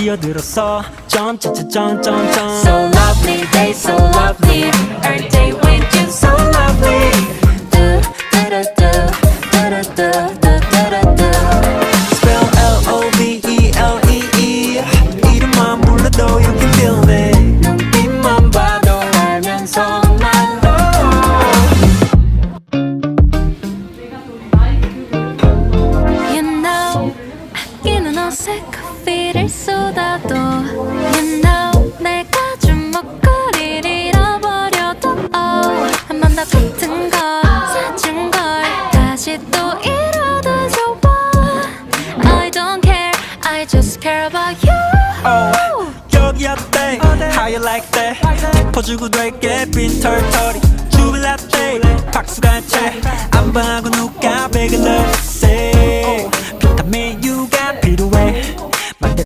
뛰어들었어 점점점점점 So lovely day, so lovely. Every day with you, so lovely. Do do do do do do do do do. Spell L-O-V-E-L-E-E 이름만 불러도 you can feel it 눈빛만 봐도 알면서 말로 You know, 아끼는 옷에 커피를 쏟아도 You know, 내가 주먹거리를 잃어버려도 한 번 더 같은 걸 사준 걸 다시 또 잃어도 좋아 I don't care, I just care about you 여기 어때? How you like that? 짚어주고 될게 빈 털털이 주빌 라떼 박수가 채안 봐고 누가 베글을 say 비타민 U가 필요해